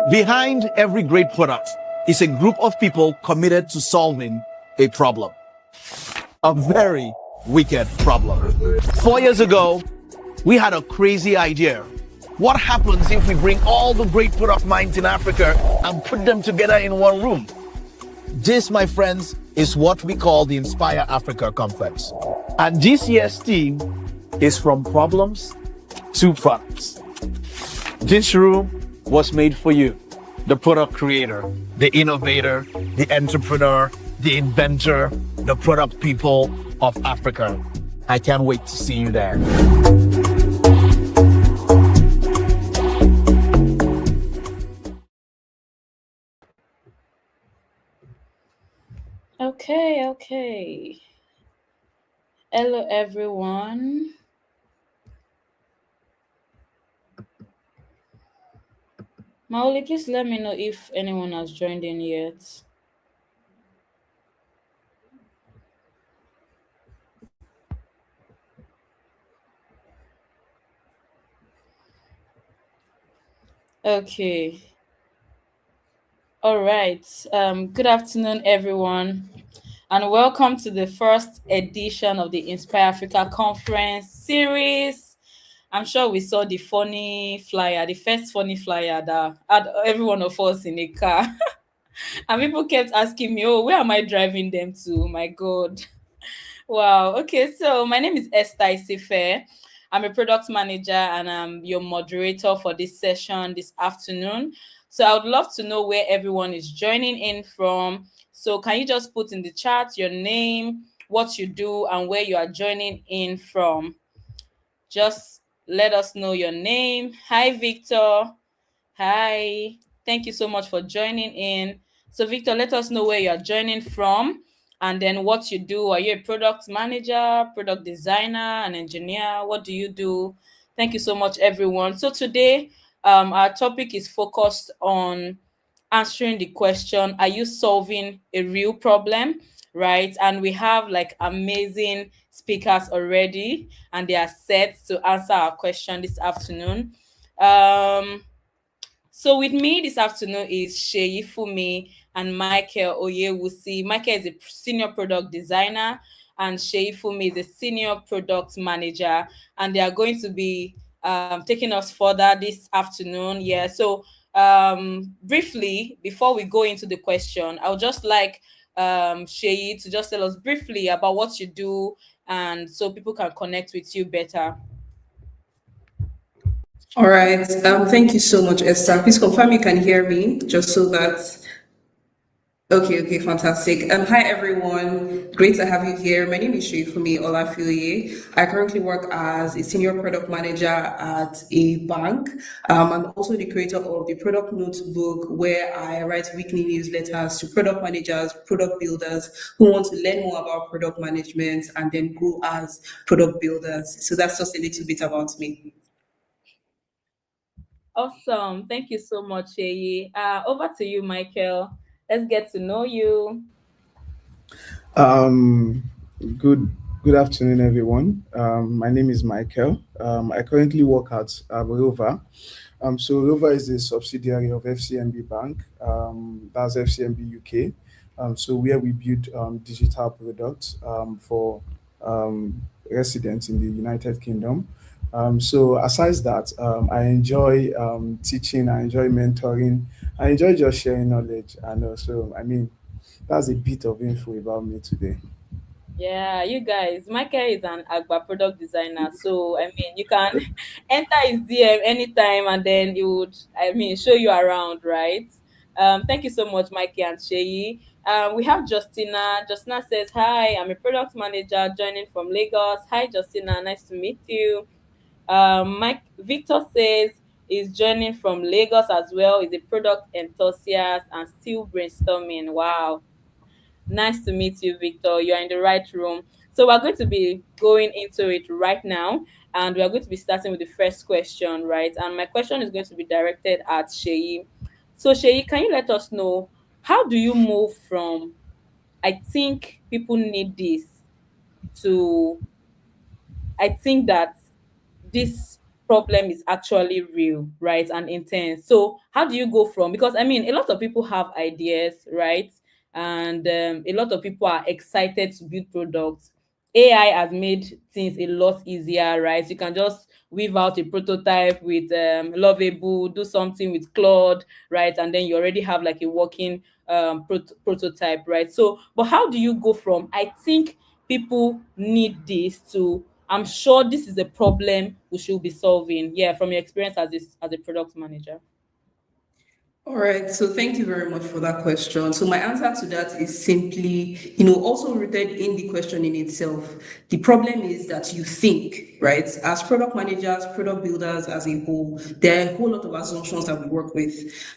Behind every great product is a group of people committed to solving a problem. A very wicked problem. 4 years ago, we had a crazy idea. What happens if we bring all the great product minds in Africa and put them together in one room? This, my friends, is what we call the Inspire Africa Conference. And this year's theme is from problems to products. This room was made for you, the product creator, the innovator, the entrepreneur, the inventor, the product people of Africa. I can't wait to see you there. Okay. Hello, everyone. Maoli, please let me know if anyone has joined in yet. Okay. All right. Good afternoon, everyone, and welcome to the first edition of the Inspire Africa Conference series. I'm sure we saw the funny flyer, the first funny flyer that had every one of us in a car. And people kept asking me, oh, where am I driving them to? My God. Wow. Okay, so my name is Esther Isifeh. I'm a product manager and I'm your moderator for this session this afternoon. So I would love to know where everyone is joining in from. So can you just put in the chat your name, what you do, and where you are joining in from? Just let us know your name. Hi, Victor. Hi. Thank you so much for joining in. So, Victor, let us know where you're joining from and then what you do. Are you a product manager, product designer, an engineer? What do you do? Thank you so much, everyone. So, today, our topic is focused on answering the question, are you solving a real problem? Right. And we have like amazing speakers already, and they are set to answer our question this afternoon. So with me this afternoon is Seyifunmi and Michael Oyewusi. Michael is a senior product designer and Seyifunmi is a senior product manager, and they are going to be taking us further this afternoon. Yeah, so briefly, before we go into the question, I would just like Sheyi to just tell us briefly about what you do and so people can connect with you better. All right. Thank you so much, Esther. Please confirm you can hear me, just so that. Okay, fantastic. Hi, everyone. Great to have you here. My name is Seyifunmi Olafioye. I currently work as a senior product manager at a bank. I'm also the creator of the product notebook, where I write weekly newsletters to product managers, product builders who want to learn more about product management and then grow as product builders. So that's just a little bit about me. Awesome. Thank you so much, Sheyi. Over to you, Michael. Let's get to know you. Um, good afternoon, everyone. My name is Michael. I currently work at Rover. So Rover is a subsidiary of FCMB Bank. That's FCMB UK. So where we build digital products for residents in the United Kingdom. So aside that, I enjoy teaching. I enjoy mentoring. I enjoy just sharing knowledge, and also, I mean, that's a bit of info about me today. Yeah, you guys, Michael is an Agba product designer. So, I mean, you can enter his DM anytime and then he would, show you around, right? Thank you so much, Mikey and Sheyi. We have Justina. Justina says, hi, I'm a product manager joining from Lagos. Hi, Justina. Nice to meet you. Mike Victor says he's joining from Lagos as well. He's a product enthusiast and still brainstorming. Wow. Nice to meet you, Victor. You're in the right room. So we're going to be going into it right now, and we're going to be starting with the first question, right? And my question is going to be directed at Sheyi. So Sheyi, can you let us know how do you move from I think people need this to I think that this problem is actually real, right, and intense. So how do you go from, because I mean a lot of people have ideas, right, and a lot of people are excited to build products. AI has made things a lot easier, right? You can just weave out a prototype with Lovable, do something with Claude, right, and then you already have like a working prototype, right? So but how do you go from I think people need this to I'm sure this is a problem we should be solving? Yeah, from your experience as a product manager. All right, so thank you very much for that question. So my answer to that is simply, also rooted in the question in itself. The problem is that you think, right? As product managers, product builders as a whole, there are a whole lot of assumptions that we work with,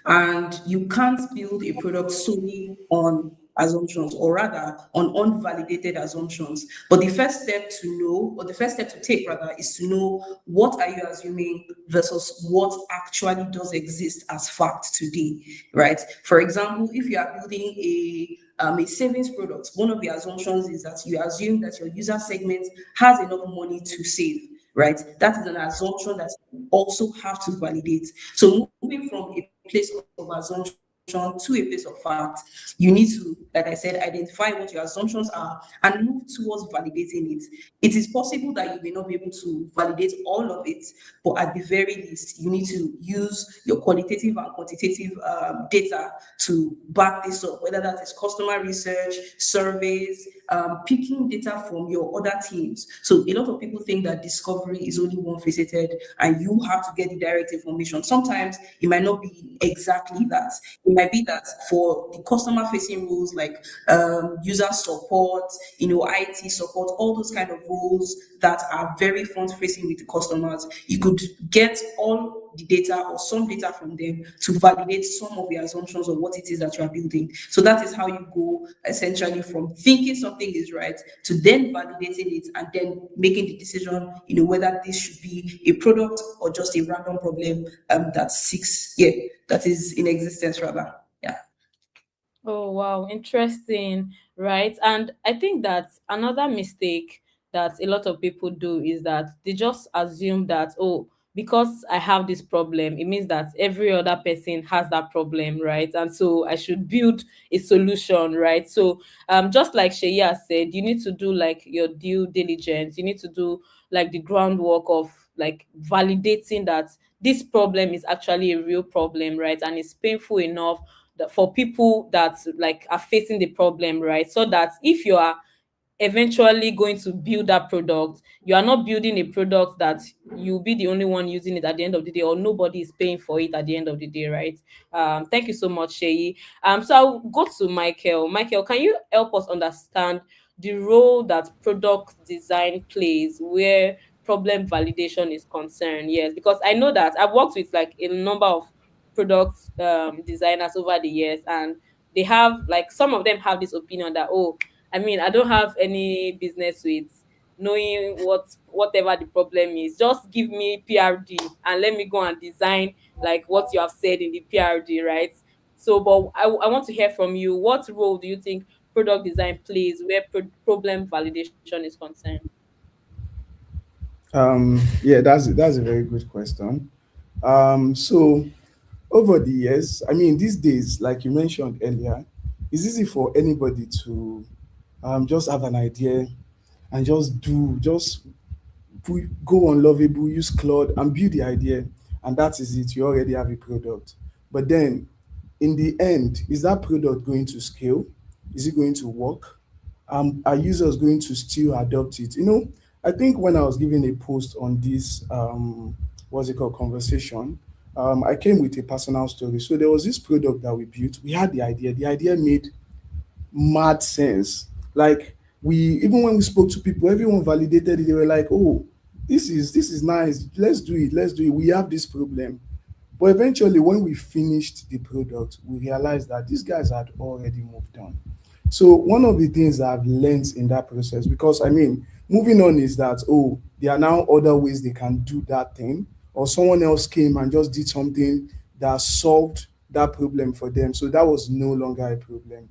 and you can't build a product solely on assumptions, or rather on unvalidated assumptions. But the first step to know, or the first step to take rather, is to know what are you assuming versus what actually does exist as fact today, right? For example, if you are building a savings product, one of the assumptions is that you assume that your user segment has enough money to save, right? That is an assumption that you also have to validate. So moving from a place of assumption to a place of fact, you need to, like I said, identify what your assumptions are and move towards validating it. It is possible that you may not be able to validate all of it, but at the very least, you need to use your qualitative and quantitative data to back this up, whether that is customer research, surveys, picking data from your other teams. So a lot of people think that discovery is only one faceted and you have to get the direct information. Sometimes it might not be exactly that. It might be that for the customer facing roles like user support, IT support, all those kind of roles that are very front facing with the customers, you could get all the data or some data from them to validate some of the assumptions of what it is that you are building. So that is how you go essentially from thinking something is right to then validating it and then making the decision, whether this should be a product or just a random problem that is in existence rather. Yeah. Oh, wow, interesting, right? And I think that another mistake that a lot of people do is that they just assume that, oh, because I have this problem, it means that every other person has that problem, right? And so I should build a solution, right? So, just like Sheya said, you need to do like your due diligence. You need to do like the groundwork of like validating that this problem is actually a real problem, right? And it's painful enough that for people that like are facing the problem, right? So that if you are eventually going to build that product, you are not building a product that you'll be the only one using it at the end of the day, or nobody is paying for it at the end of the day, right? Thank you so much, Sheyi. So I'll go to Michael. Michael, can you help us understand the role that product design plays where problem validation is concerned? Yes, because I know that I've worked with like a number of product designers over the years, and they have like some of them have this opinion that, oh, I mean, I don't have any business with knowing whatever the problem is. Just give me PRD and let me go and design like what you have said in the PRD, right? So, but I want to hear from you. What role do you think product design plays where problem validation is concerned? Yeah, that's a very good question. So over the years, I mean, these days, like you mentioned earlier, it's easy for anybody to just have an idea and just go on Lovable, use Claude, and build the idea, and that is it. You already have a product. But then, in the end, is that product going to scale? Is it going to work? Are users going to still adopt it? I think when I was giving a post on this, what's it called, conversation, I came with a personal story. So there was this product that we built. We had the idea. The idea made mad sense. Like we even when we spoke to people, everyone validated it. They were like, "Oh, this is nice. Let's do it. Let's do it. We have this problem." But eventually, when we finished the product, we realized that these guys had already moved on. So one of the things I've learned in that process, because I mean, moving on is that, oh, there are now other ways they can do that thing, or someone else came and just did something that solved that problem for them. So that was no longer a problem.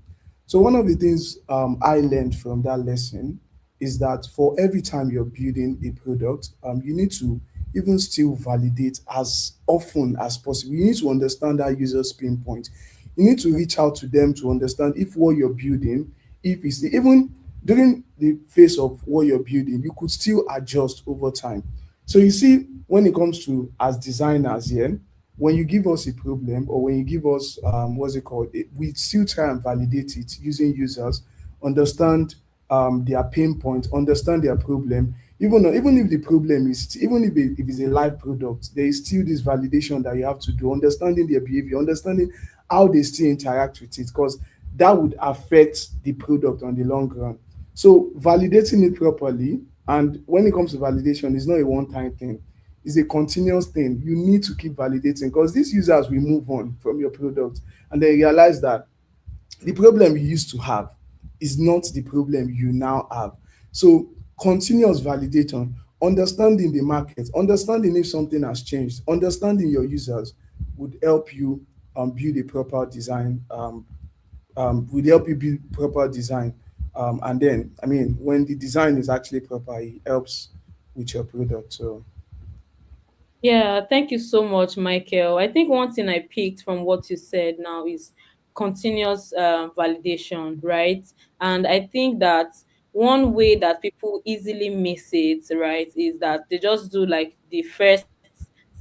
So one of the things I learned from that lesson is that for every time you're building a product, you need to even still validate as often as possible. You need to understand that user's pain point. You need to reach out to them to understand if what you're building, if it's even during the phase of what you're building, you could still adjust over time. So you see, when it comes to as designers here, when you give us a problem or when you give us what's it called, we still try and validate it using users, understand their pain point, understand their problem. Even if the problem is, even if it's a live product, there is still this validation that you have to do, understanding their behavior, understanding how they still interact with it, because that would affect the product on the long run. So validating it properly, and when it comes to validation, it's not a one-time thing. It's a continuous thing. You need to keep validating because these users will move on from your product and they realize that the problem you used to have is not the problem you now have. So continuous validation, understanding the market, understanding if something has changed, understanding your users would help you build a proper design. Would help you build proper design. And then, I mean, when the design is actually proper, it helps with your product. So Yeah, thank you so much, Michael. I think one thing I picked from what you said now is continuous validation, right? And I think that one way that people easily miss it, right, is that they just do like the first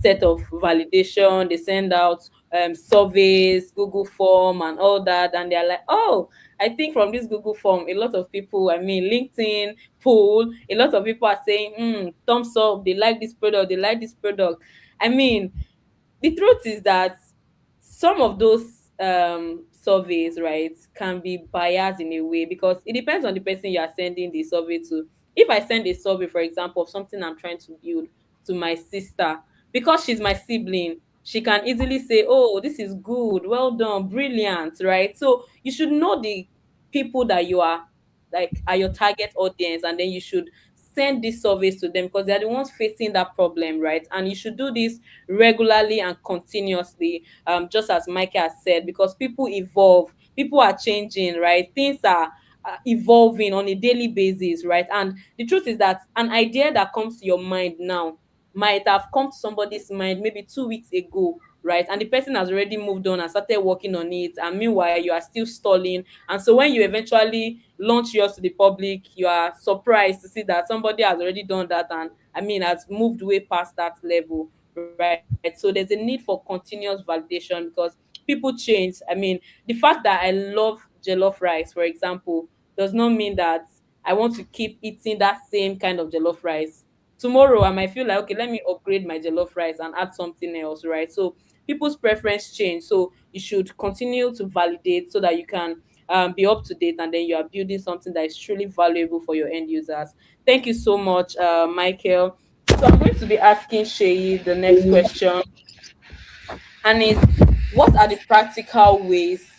set of validation. They send out surveys, Google form, and all that, and they're like, oh, I think from this Google form, a lot of people, I mean, LinkedIn poll, a lot of people are saying, thumbs up, they like this product, they like this product. I mean, the truth is that some of those surveys, right, can be biased in a way because it depends on the person you are sending the survey to. If I send a survey, for example, of something I'm trying to build to my sister, because she's my sibling, she can easily say, oh, this is good, well done, brilliant, right? So you should know the people that you are like are your target audience, and then you should send these surveys to them because they're the ones facing that problem, right? And you should do this regularly and continuously, just as Michael has said, because people evolve, people are changing, right? Things are evolving on a daily basis, right? And the truth is that an idea that comes to your mind now might have come to somebody's mind maybe 2 weeks ago, right? And the person has already moved on and started working on it, and meanwhile you are still stalling. And so when you eventually launch yours to the public, you are surprised to see that somebody has already done that, and I mean has moved way past that level, right? So there's a need for continuous validation because people change. I mean, the fact that I love jollof rice, for example, does not mean that I want to keep eating that same kind of jollof rice. Tomorrow I might feel like, okay, let me upgrade my jollof rice and add something else, right? So people's preference change, so you should continue to validate so that you can be up to date, and then you are building something that is truly valuable for your end users. Thank you so much, Michael. So I'm going to be asking Shay the next question, and it's, what are the practical ways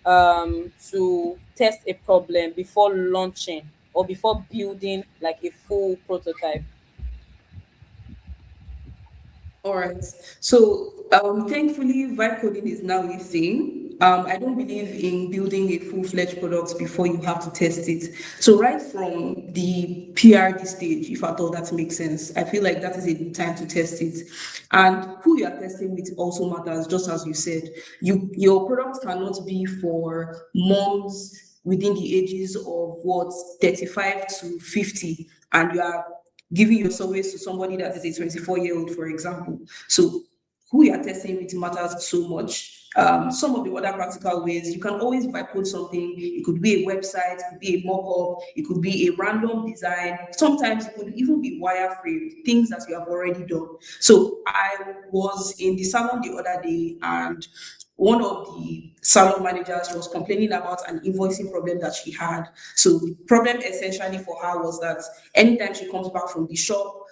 to test a problem before launching or before building like a full prototype? All right. So, thankfully, vibe coding is now a thing. I don't believe in building a full-fledged product before you have to test it. So, right from the PRD stage, if at all that makes sense, I feel like that is a good time to test it. And who you are testing with also matters, just as you said. Your product cannot be for moms within the ages of what 35 to 50, and you are giving your surveys to somebody that is a 24-year-old, for example. So who you are testing with matters so much. Some of the other practical ways, you can always vibe code something. It could be a website, it could be a mock-up, it could be a random design. Sometimes it could even be wireframe, things that you have already done. So I was in the salon the other day, and one of the salon managers was complaining about an invoicing problem that she had. So the problem essentially for her was that anytime she comes back from the shop,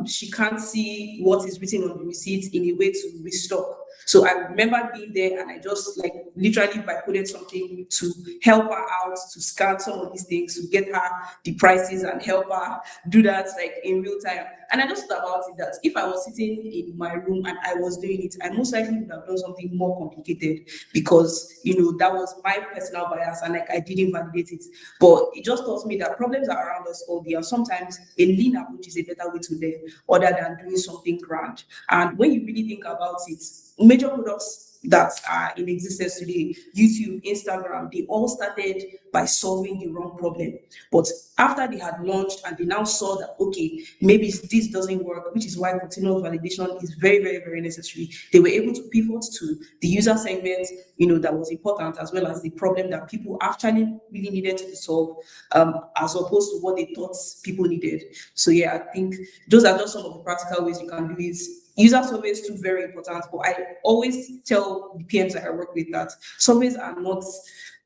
she can't see what is written on the receipt in a way to restock. So I remember being there, and I just like literally coded something to help her out to scan some of these things to get her the prices and help her do that like in real time. And I just thought about it that if I was sitting in my room and I was doing it, I most likely would have done something more complicated because, that was my personal bias and like I didn't validate it. But it just taught me that problems are around us all day. And sometimes a lean approach is a better way to learn other than doing something grand. And when you really think about it, major products that are in existence today, YouTube, Instagram, they all started by solving the wrong problem. But after they had launched and they now saw that, okay, maybe this doesn't work, which is why continuous validation is very, very, very necessary. They were able to pivot to the user segment, that was important, as well as the problem that people actually really needed to solve, as opposed to what they thought people needed. So yeah, I think those are just some of the practical ways you can do it. User surveys too, very important, but I always tell the PMs that I work with that surveys are not,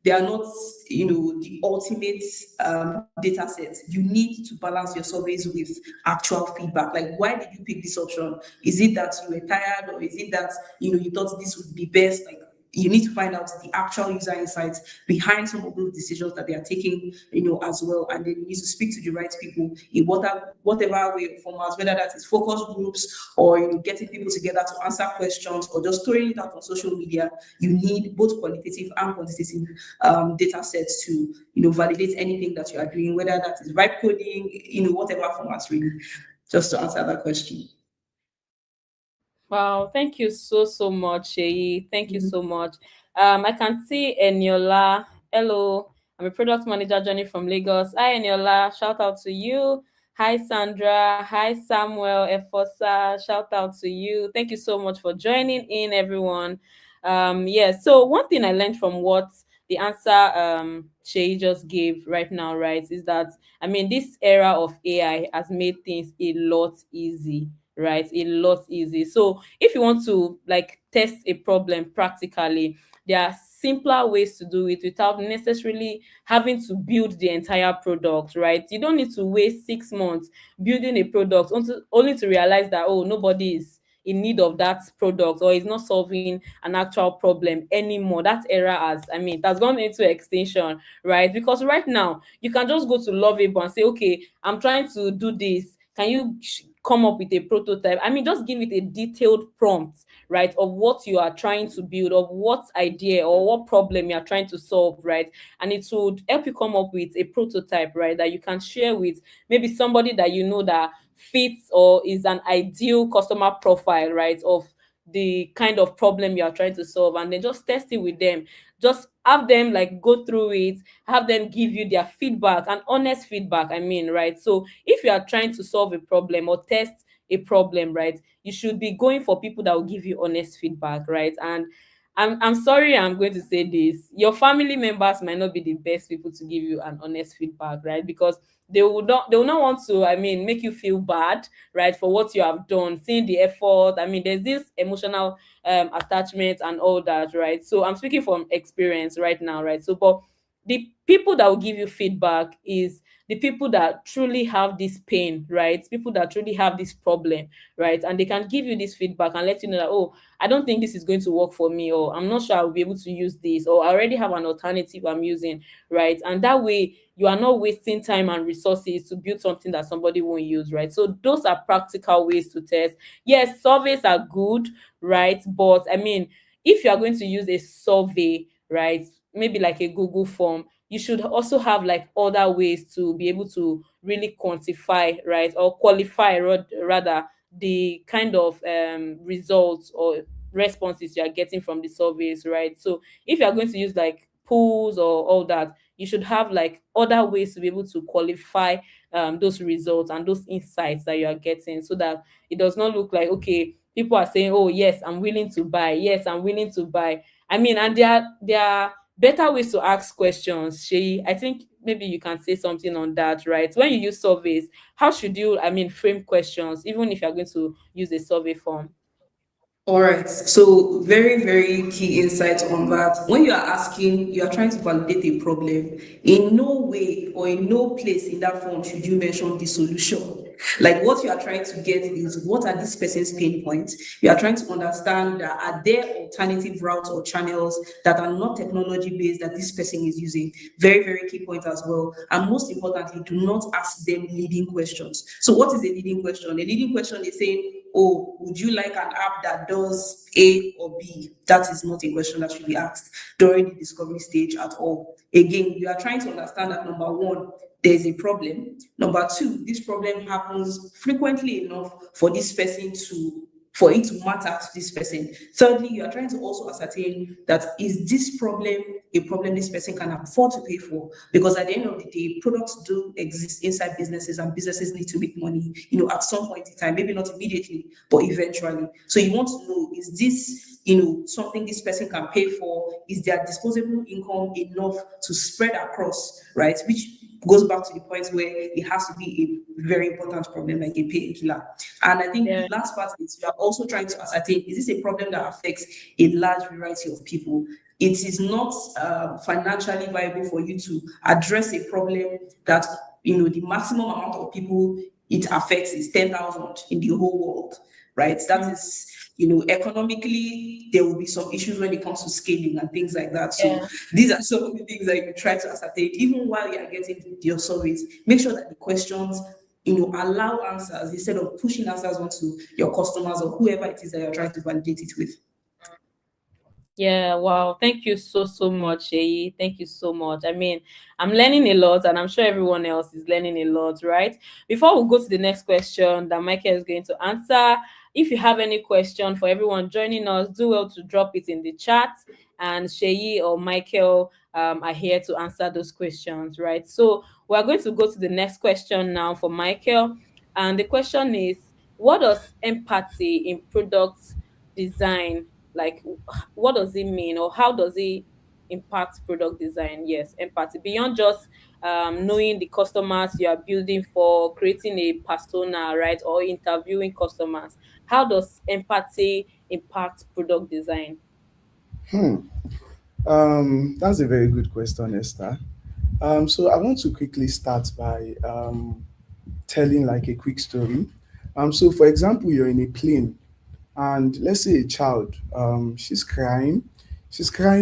they are not, the ultimate data set. You need to balance your surveys with actual feedback. Like, why did you pick this option? Is it that you were tired, or is it that you thought this would be best? Like, you need to find out the actual user insights behind some of those decisions that they are taking, as well. And then you need to speak to the right people in whatever way or format, whether that is focus groups or getting people together to answer questions or just throwing it out on social media. You need both qualitative and quantitative data sets to validate anything that you are doing, whether that is vibe coding, whatever formats really. Just to answer that question. Wow, thank you so much, Sheyi. Thank you so much. I can see Eniola. Hello, I'm a product manager journey from Lagos. Hi, Eniola. Shout out to you. Hi, Sandra. Hi, Samuel Efosa. Shout out to you. Thank you so much for joining in, everyone. So one thing I learned from what the answer Sheyi just gave right now, right, is that this era of AI has made things a lot easy, right? A lot easy. So if you want to like test a problem practically, there are simpler ways to do it without necessarily having to build the entire product, right? You don't need to waste 6 months building a product only to realize that, oh, nobody is in need of that product or is not solving an actual problem anymore. That era has, it has gone into extinction, right? Because right now you can just go to Lovable and say, okay, I'm trying to do this. Can you come up with a prototype? Just give it a detailed prompt, right, of what you are trying to build, of what idea or what problem you are trying to solve, right? And it would help you come up with a prototype, right, that you can share with maybe somebody that that fits or is an ideal customer profile, right, of the kind of problem you are trying to solve, and then just test it with them. Just have them like go through it, have them give you their feedback and honest feedback, right? So if you are trying to solve a problem or test a problem, right, you should be going for people that will give you honest feedback, right? And I'm sorry, I'm going to say this. Your family members might not be the best people to give you an honest feedback, right? Because they will not want to, make you feel bad, right, for what you have done, seeing the effort. There's this emotional attachment and all that, right? So I'm speaking from experience right now, right? So, but the people that will give you feedback is the people that truly have this pain, right? People that truly have this problem, right? And they can give you this feedback and let you know that, oh, I don't think this is going to work for me, or I'm not sure I'll be able to use this, or I already have an alternative I'm using, right? And that way you are not wasting time and resources to build something that somebody won't use, right? So those are practical ways to test. Yes, surveys are good, right? But if you are going to use a survey, right, maybe like a Google form, you should also have like other ways to be able to really quantify, right, or qualify rather the kind of results or responses you are getting from the surveys, right? So if you are going to use like polls or all that, you should have like other ways to be able to qualify those results and those insights that you are getting, so that it does not look like, okay, people are saying, oh yes, I'm willing to buy, yes, I'm willing to buy. And there are better ways to ask questions. Shay, I think maybe you can say something on that, right? When you use surveys, how should you frame questions, even if you're going to use a survey form? All right, so very, very key insight on that. When you are asking, you are trying to validate a problem, in no way or in no place in that form should you mention the solution. Like what you are trying to get is what are this person's pain points. You are trying to understand that are there alternative routes or channels that are not technology based that this person is using. Very, very key point as well. And most importantly, do not ask them leading questions. So what is a leading question? A leading question is saying, oh, would you like an app that does A or B? That is not a question that should be asked during the discovery stage at all. Again, you are trying to understand that number one, there's a problem. Number two, this problem happens frequently enough for this person to for it to matter to this person. Thirdly, you are trying to also ascertain that is this problem a problem this person can afford to pay for? Because at the end of the day, products do exist inside businesses and businesses need to make money, at some point in time, maybe not immediately, but eventually. So you want to know, is this something this person can pay for? Is their disposable income enough to spread across, right? Which goes back to the point where it has to be a very important problem, like a painkiller. And I think the last part is you are also trying to ascertain, is this a problem that affects a large variety of people? It is not financially viable for you to address a problem that the maximum amount of people it affects is 10,000 in the whole world, right? That is, economically, there will be some issues when it comes to scaling and things like that. So these are some of the things that you try to ascertain, even while you are getting your surveys. Make sure that the questions, allow answers instead of pushing answers onto your customers or whoever it is that you're trying to validate it with. Yeah, wow. Thank you so much, Sheyi. Thank you so much. I mean, I'm learning a lot and I'm sure everyone else is learning a lot, right? Before we go to the next question that Michael is going to answer, if you have any question for everyone joining us, do well to drop it in the chat and Sheyi or Michael are here to answer those questions, right? So we're going to go to the next question now for Michael. And the question is, what does empathy in product design, like what does it mean, or how does it impact product design? Yes, empathy beyond just knowing the customers you are building for, creating a persona, right, or interviewing customers. How does empathy impact product design? That's a very good question, Esther. So I want to quickly start by telling like a quick story. So for example, you're in a plane and let's say a child, she's crying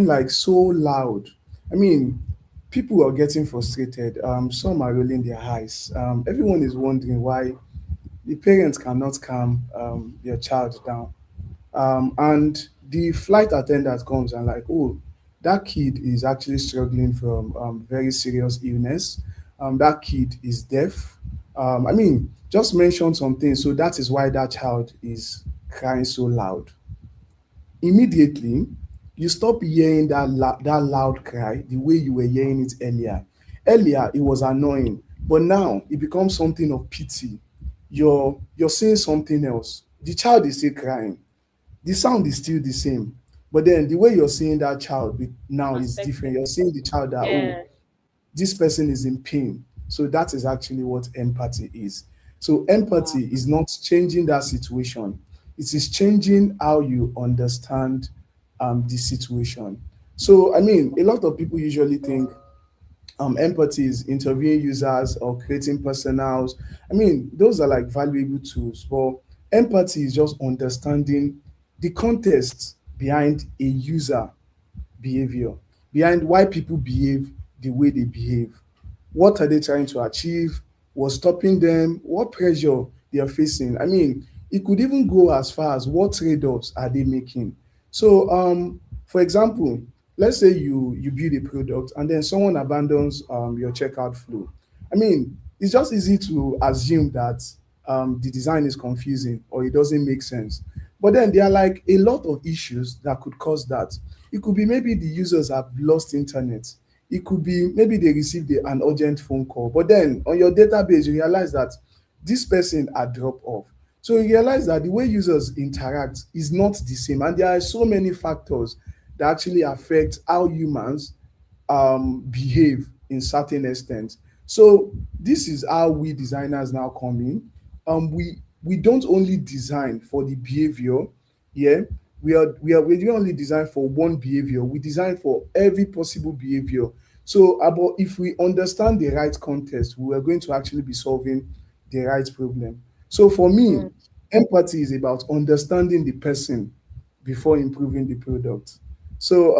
like so loud. I mean, people are getting frustrated. Some are rolling their eyes. Everyone is wondering why the parents cannot calm their child down. And the flight attendant comes and like, oh, that kid is actually struggling from very serious illness. That kid is deaf. I mean, just mention something. So that is why that child is crying so loud. Immediately, you stop hearing that loud cry the way you were hearing it earlier. Earlier, it was annoying, but now it becomes something of pity. You're saying something else. The child is still crying, the sound is still the same, but then the way you're seeing that child now is different. You're seeing the child that, oh, Yeah. this person is in pain. So that is actually what empathy is. So Wow. empathy is not changing that situation, it is changing how you understand the situation. So I mean, a lot of people usually think empathy is interviewing users or creating personals. I mean, those are like valuable tools, but empathy is just understanding the context behind a user behavior, behind why people behave the way they behave. What are they trying to achieve? What's stopping them? What pressure they are facing? I mean, it could even go as far as what trade-offs are they making. So, for example, let's say you build a product and then someone abandons your checkout flow. I mean, it's just easy to assume that the design is confusing or it doesn't make sense. But then there are like a lot of issues that could cause that. It could be maybe the users have lost internet. It could be maybe they received an urgent phone call, but then on your database, you realize that this person had dropped off. So you realize that the way users interact is not the same. And there are so many factors that actually affect how humans behave in certain extent. So this is how we designers now come in. We don't only design for the behavior, yeah. We don't only design for one behavior. We design for every possible behavior. So about if we understand the right context, we are going to actually be solving the right problem. So for me, empathy is about understanding the person before improving the product. So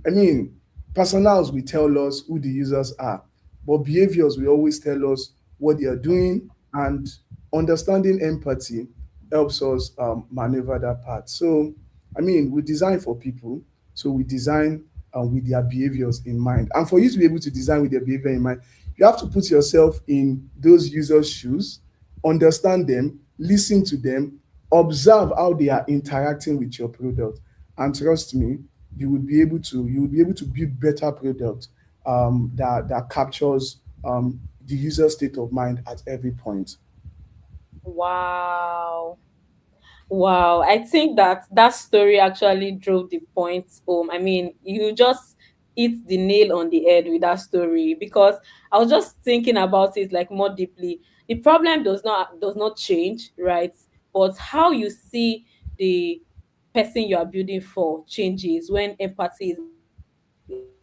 I mean, personals will tell us who the users are, but behaviors will always tell us what they are doing, and understanding empathy helps us maneuver that part. So I mean, we design for people, so we design with their behaviors in mind. And for you to be able to design with their behavior in mind, you have to put yourself in those users' shoes, understand them, listen to them, observe how they are interacting with your product, and trust me, you will be able to build better product that captures the user state of mind at every point. Wow. Wow, I think that that story actually drove the point home. I mean, you just hit the nail on the head with that story, because I was just thinking about it like more deeply. The problem does not change, right? But how you see the person you are building for changes when empathy is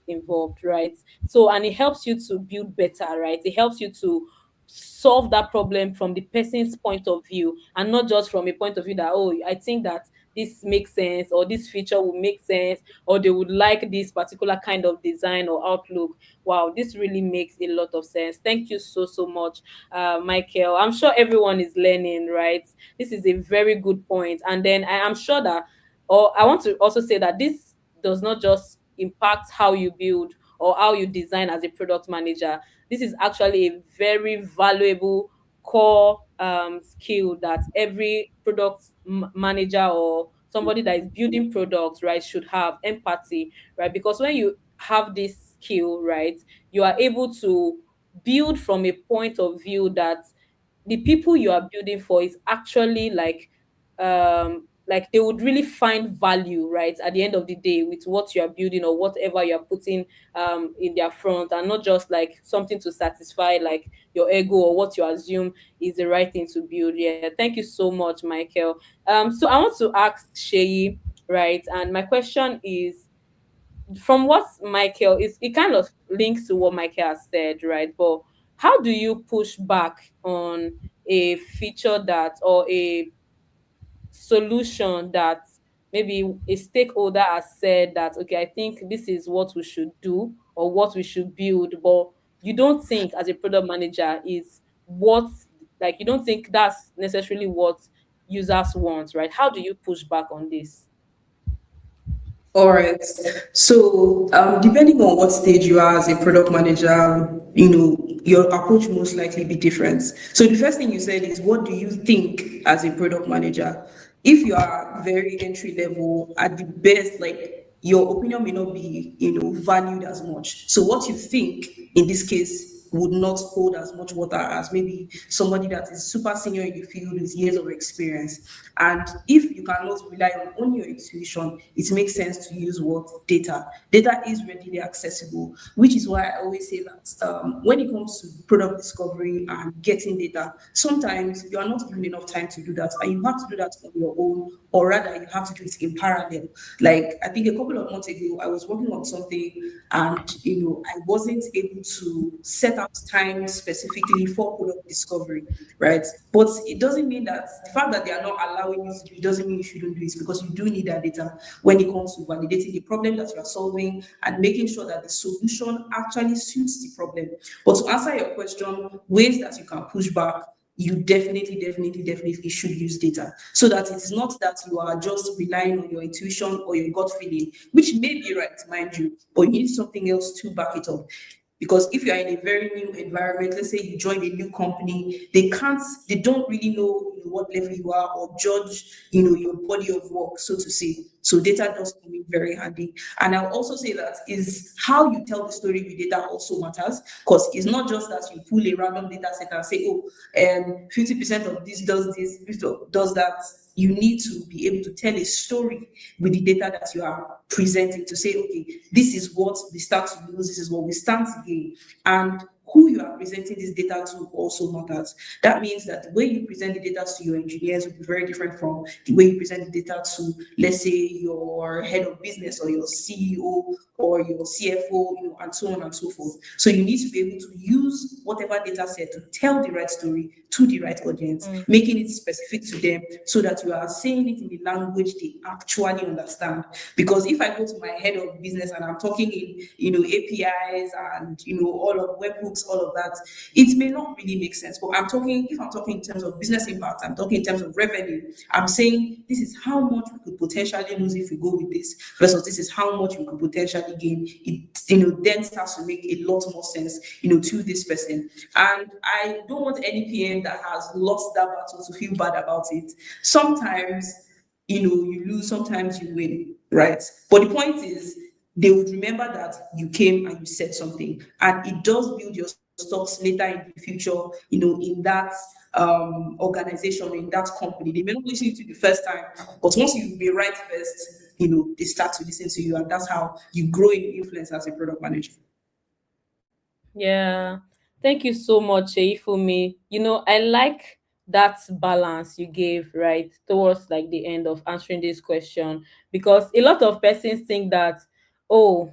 involved, right? So, and it helps you to build better, right? It helps you to solve that problem from the person's point of view, and not just from a point of view that, oh, I think that this makes sense, or this feature will make sense, or they would like this particular kind of design or outlook. Wow, this really makes a lot of sense. Thank you so much, Michael. I'm sure everyone is learning, right? This is a very good point. And then I am sure that, or I want to also say that this does not just impact how you build or how you design as a product manager. This is actually a very valuable core skill that every manager or somebody that is building products, right, should have: empathy, right? Because when you have this skill, right, you are able to build from a point of view that the people you are building for is actually like they would really find value, right, at the end of the day, with what you are building or whatever you are putting in their front, and not just like something to satisfy like your ego or what you assume is the right thing to build. Yeah, thank you so much, Michael. So I want to ask Sheyi, right, and my question is, from what Michael is, it kind of links to what Michael has said, right? But how do you push back on a feature that, or a solution that maybe a stakeholder has said that, okay, I think this is what we should do or what we should build, but you don't think as a product manager is what, like, you don't think that's necessarily what users want, right? How do you push back on this? All right. So, depending on what stage you are as a product manager, your approach most likely be different. So, the first thing you said is, what do you think as a product manager? If you are very entry level, at the best, like your opinion may not be, valued as much. So, what you think in this case would not hold as much water as maybe somebody that is super senior in the field with years of experience. And if you cannot rely on only your intuition, it makes sense to use what? Data. Data is readily accessible, which is why I always say that when it comes to product discovery and getting data, sometimes you are not given enough time to do that, and you have to do that on your own, or rather, you have to do it in parallel. Like, I think a couple of months ago, I was working on something, and I wasn't able to set out time specifically for product discovery, right? But it doesn't mean that the fact that they are not allowing you to do it doesn't mean you shouldn't do it, because you do need that data when it comes to validating the problem that you are solving and making sure that the solution actually suits the problem. But to answer your question, ways that you can push back, you definitely should use data, so that it is not that you are just relying on your intuition or your gut feeling, which may be right, mind you, but you need something else to back it up. Because if you are in a very new environment, let's say you join a new company, they don't really know, what level you are, or judge, your body of work, so to say. So data does come in very handy. And I'll also say that is how you tell the story with data also matters, because it's not just that you pull a random data set and say, oh, 50% of this does that. You need to be able to tell a story with the data that you are presenting to say, okay, this is what we start to lose, this is what we stand to gain. And who you are presenting this data to also matters. That means that the way you present the data to your engineers will be very different from the way you present the data to, let's say, your head of business or your CEO or your CFO, and so on and so forth. So you need to be able to use whatever data set to tell the right story to the right audience, making it specific to them so that you are saying it in the language they actually understand. Because if I go to my head of business and I'm talking in, APIs and, all of webhooks, all of that, it may not really make sense. But if I'm talking in terms of business impact, I'm talking in terms of revenue, I'm saying this is how much we could potentially lose if we go with this versus this is how much we could potentially gain. It, then starts to make a lot more sense, to this person. And I don't want any PM that has lost that battle to feel bad about it. Sometimes, you lose, sometimes you win, right? But the point is, they would remember that you came and you said something, and it does build your stocks later in the future, in that organization, in that company. They may not listen to you the first time, but once you be right first, they start to listen to you, and that's how you grow in influence as a product manager. Yeah. Thank you so much, Seyifunmi. I like that balance you gave right towards like the end of answering this question, because a lot of persons think that, oh,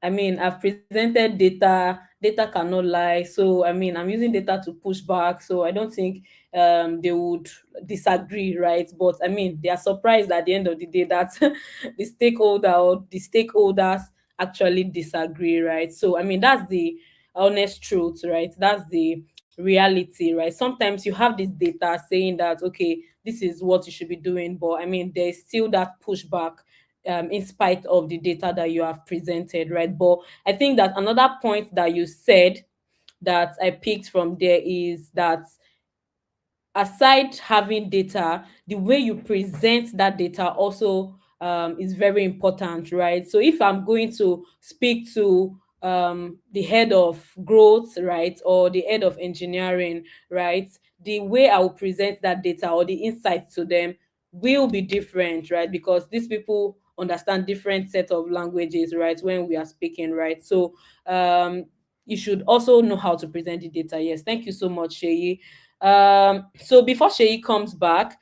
I've presented data. Data cannot lie. So, I'm using data to push back. So, I don't think they would disagree, right? But, they are surprised at the end of the day that the stakeholder or the stakeholders actually disagree, right? So, that's the honest truth, right? That's the reality, right? Sometimes you have this data saying that, okay, this is what you should be doing. But, there's still that pushback in spite of the data that you have presented, right? But I think that another point that you said that I picked from there is that aside having data, the way you present that data also is very important, right? So if I'm going to speak to the head of growth, right, or the head of engineering, right, the way I will present that data or the insights to them will be different, right? Because these people understand different set of languages, right, when we are speaking, right? So you should also know how to present the data. Yes, thank you so much, Sheyi. So before Sheyi comes back,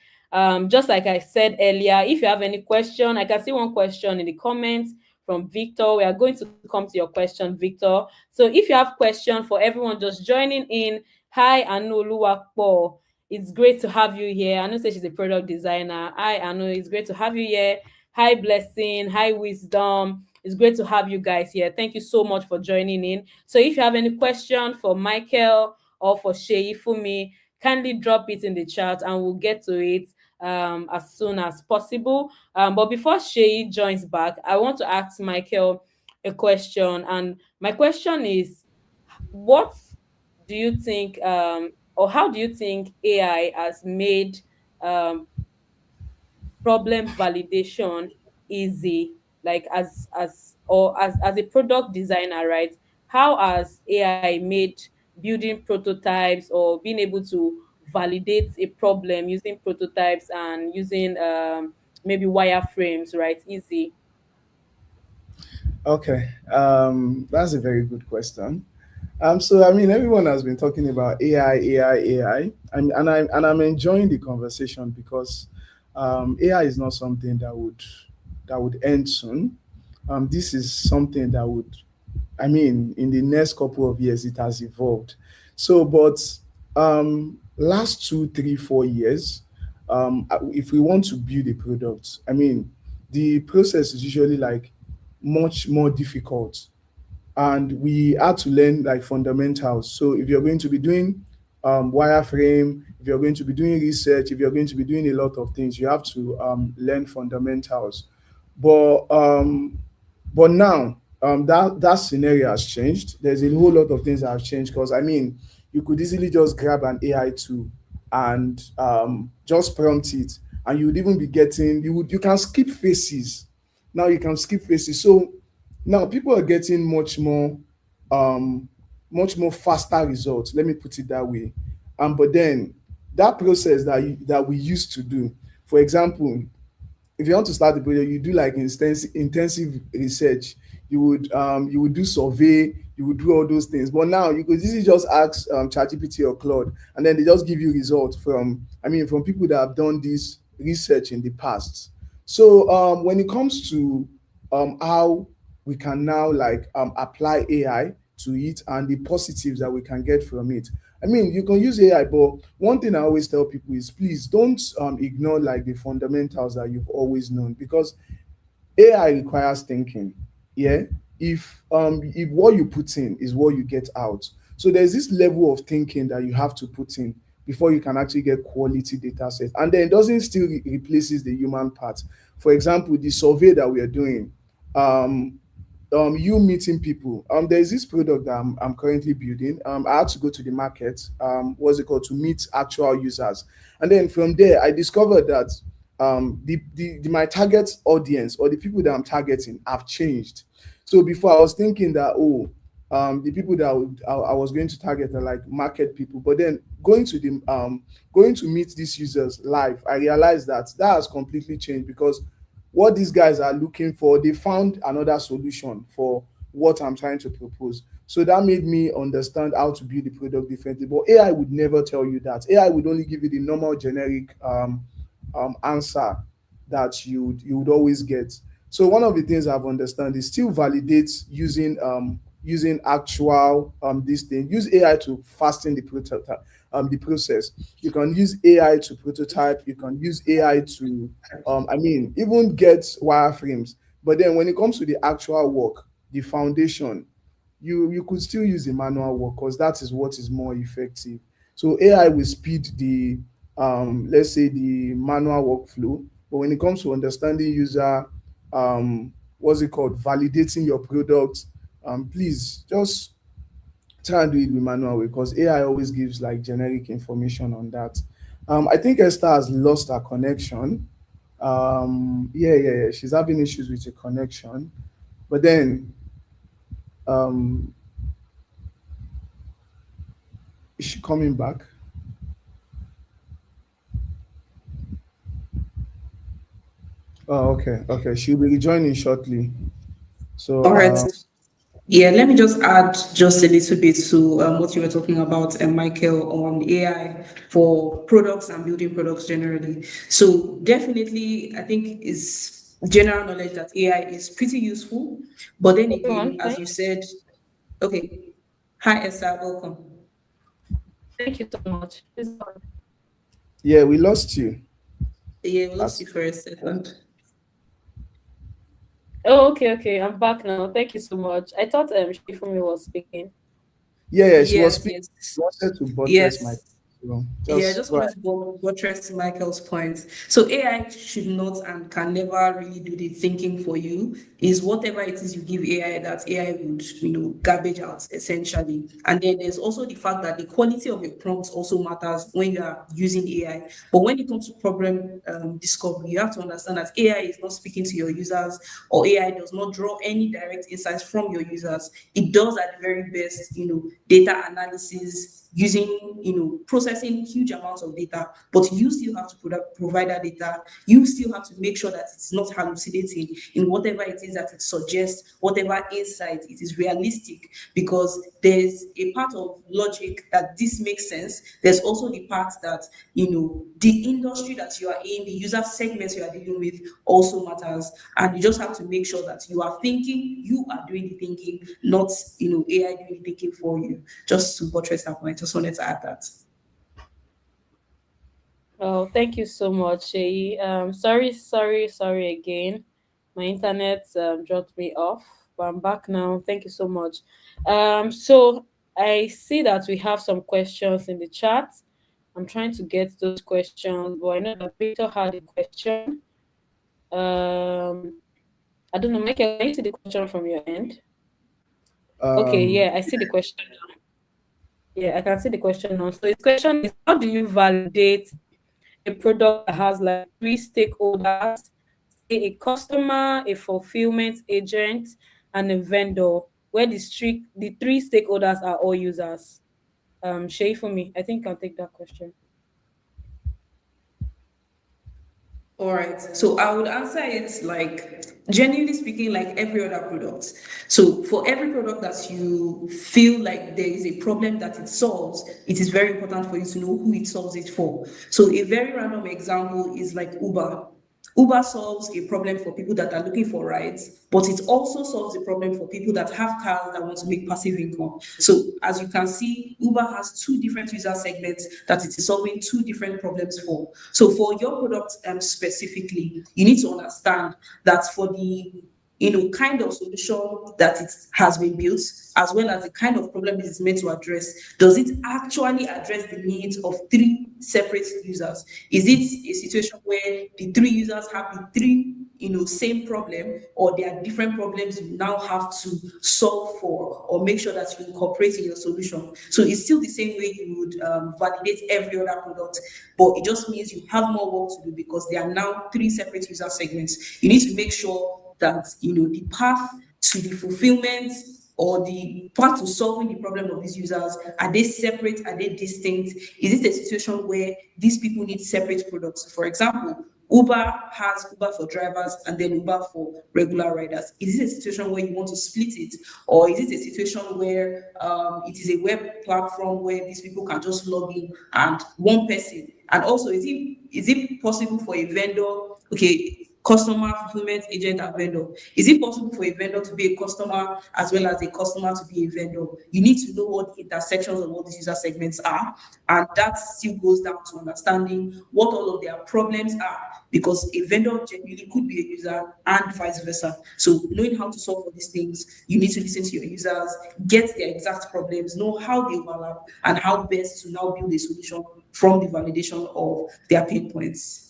just like I said earlier, if you have any question, I can see one question in the comments from Victor. We are going to come to your question, Victor. So if you have question for everyone just joining in, hi Anoluwapo. It's great to have you here. I know say she's a product designer. Hi Anu, it's great to have you here. Hi Blessing, hi Wisdom. It's great to have you guys here. Thank you so much for joining in. So if you have any question for Michael or for Seyifunmi, kindly drop it in the chat and we'll get to it as soon as possible. But before Sheyi joins back, I want to ask Michael a question. And my question is, what do you think, or how do you think AI has made um, problem validation easy, like as a product designer, right? How has AI made building prototypes or being able to validate a problem using prototypes and using maybe wireframes, right, easy? Okay, that's a very good question. So I mean, everyone has been talking about AI, and I'm enjoying the conversation because AI is not something that would end soon. This is something that would, I mean, in the next couple of years, it has evolved. So, but last 2, 3, 4 years, if we want to build a product, I mean, the process is usually like much more difficult, and we had to learn like fundamentals. So if you're going to be doing wireframe, if you're going to be doing research, if you're going to be doing a lot of things, you have to learn fundamentals. But now that scenario has changed. There's a whole lot of things that have changed because I mean, you could easily just grab an AI tool and just prompt it, and you would even be getting you can skip faces. Now you can skip faces. So now people are getting um much more faster results. Let me put it that way. But then that process that we used to do, for example, if you want to start the project, you do like intensive research. You would do survey, you would do all those things. But now you could easily just ask ChatGPT or Claude, and then they just give you results from, I mean, from people that have done this research in the past. So when it comes to how we can now like apply AI to it and the positives that we can get from it. I mean, you can use AI, but one thing I always tell people is please don't ignore like the fundamentals that you've always known, because AI requires thinking. Yeah. If what you put in is what you get out. So there's this level of thinking that you have to put in before you can actually get quality data set. And then it doesn't still replaces the human part. For example, the survey that we are doing, um, you meeting people. There's this product that I'm currently building. I had to go to the market, what's it called, to meet actual users. And then from there, I discovered that the my target audience, or the people that I'm targeting, have changed. So before I was thinking that, oh, the people that I was going to target are like market people, but then going to meet these users live, I realized that that has completely changed, because what these guys are looking for, they found another solution for what I'm trying to propose. So that made me understand how to build the product differently. But AI would never tell you that. AI would only give you the normal generic answer that you would always get. So one of the things I've understand is still validate using actual this thing. Use AI to fasten the prototype, the process. You can use AI to prototype. You can use AI to I mean, even get wireframes. But then when it comes to the actual work, the foundation, you could still use the manual work, because that is what is more effective. So AI will speed the let's say the manual workflow, but when it comes to understanding user, what's it called, validating your product, please just try and do it the manual way, because AI always gives like generic information on that. I think Esther has lost her connection. Yeah, she's having issues with the connection, but then um is she coming back? Oh, okay, she'll be rejoining shortly. So All right. Yeah, let me just add just a little bit to what you were talking about, Michael, on AI for products and building products generally. So definitely, I think is general knowledge that AI is pretty useful. But then again, Everyone, as you said, okay. Hi, Esther, welcome. thank you so much. Please go on. yeah, we lost you. Yeah, we lost At, you for a second. Oh, okay. I'm back now. Thank you so much. I thought Shifumi was speaking. yeah, she was Yes, speaking. yes, She wanted to buttress my, yes. Yeah, I just just go ahead. wanted to buttress Michael's point. So AI should not and can never really do the thinking for you. Is whatever it is you give AI, that AI would, garbage out essentially. And then there's also the fact that the quality of your prompts also matters when you are using AI. But when it comes to problem discovery, you have to understand that AI is not speaking to your users, or AI does not draw any direct insights from your users. It does at the very best, data analysis, using, processing huge amounts of data, but you still have to provide that data. You still have to make sure that it's not hallucinating in whatever it is that it suggests, whatever insight, it is realistic, because there's a part of logic that this makes sense. There's also the part that, the industry that you are in, the user segments you are dealing with also matters. And you just have to make sure that you are thinking, you are doing the thinking, not, AI doing the thinking for you. Just to buttress that point, just wanted to add that. Oh, thank you so much, Shay. Sorry again. My internet dropped me off, but I'm back now. Thank you so much. So I see that we have some questions in the chat. I'm trying to get those questions, but I know that Victor had a question. I don't know, Michael, can you see the question from your end? Okay, Um, yeah, I see the question. Yeah, I can see the question now. So his question is, how do you validate a product that has like three stakeholders, say a customer, a fulfillment agent, and a vendor, where the three stakeholders are all users? Shay, for me, I think I'll take that question. All right. So I would answer it like, genuinely speaking, like every other product. So for every product that you feel like there is a problem that it solves, it is very important for you to know who it solves it for. So a very random example is like Uber. Uber solves a problem for people that are looking for rides, but it also solves a problem for people that have cars that want to make passive income. So, as you can see, Uber has two different user segments that it is solving two different problems for. So, for your product specifically, you need to understand that for the kind of solution that it has been built, as well as the kind of problem it is meant to address. Does it actually address the needs of three separate users? Is it a situation where the three users have the three same problem, or there are different problems you now have to solve for or make sure that you incorporate in your solution? So it's still the same way you would validate every other product, but it just means you have more work to do because there are now three separate user segments. You need to make sure that the path to the fulfillment or the path to solving the problem of these users, are they separate, are they distinct? Is it a situation where these people need separate products? For example, Uber has Uber for drivers and then Uber for regular riders. Is it a situation where you want to split it, or is it a situation where it is a web platform where these people can just log in and one person? And also, is it possible for a vendor, okay, customer fulfillment agent and vendor? Is it possible for a vendor to be a customer as well as a customer to be a vendor? You need to know what the intersections of all these user segments are, and that still goes down to understanding what all of their problems are, because a vendor genuinely could be a user and vice versa. So knowing how to solve for these things, you need to listen to your users, get their exact problems, know how they overlap, and how best to now build a solution from the validation of their pain points.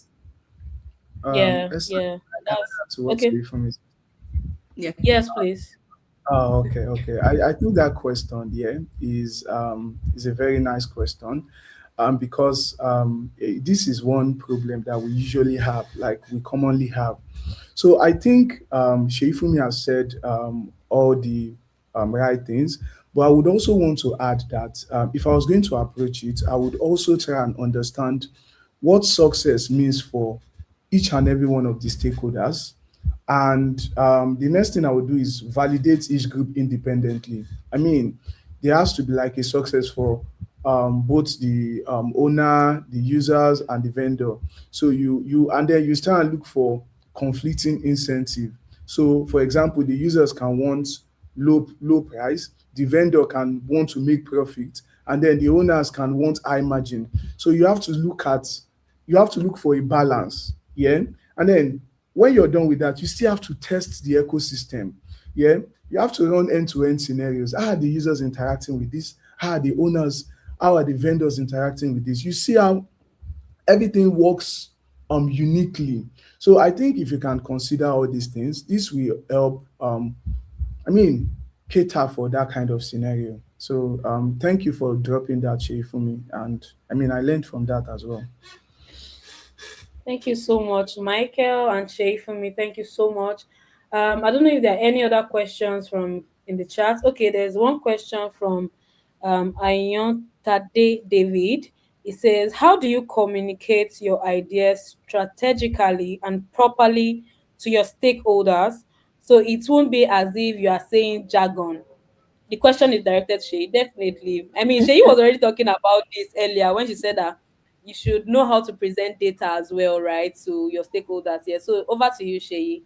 Yeah, Esther, yeah. can That's I add to what okay. Seyifunmi is? Yeah. Yes, please. Oh, okay, okay. I think that question, yeah, is a very nice question. Because this is one problem that we usually have, like we commonly have. So I think Sheifumi has said all the right things, but I would also want to add that if I was going to approach it, I would also try and understand what success means for each and every one of the stakeholders. And the next thing I would do is validate each group independently. I mean, there has to be like a success for both the owner, the users, and the vendor. So and then you start and look for conflicting incentive. So, for example, the users can want low price, the vendor can want to make profit, and then the owners can want high margin. So you have to look for a balance, yeah. And then when you're done with that, you still have to test the ecosystem, yeah. You have to run end-to-end scenarios. How are the users interacting with this? How are the owners? How are the vendors interacting with this? You see how everything works uniquely. So I think if you can consider all these things, this will help I mean cater for that kind of scenario. So thank you for dropping that shade for me. And I mean I learned from that as well. Thank you so much, Michael and Shay, for me. Thank you so much. I don't know if there are any other questions from in the chat. Okay, there's one question from Ayon Tade David. It says, "How do you communicate your ideas strategically and properly to your stakeholders so it won't be as if you are saying jargon?" The question is directed to Shay. Definitely. I mean, Shay was already talking about this earlier when she said that you should know how to present data as well, right, to your stakeholders. Yeah. So over to you, Shay.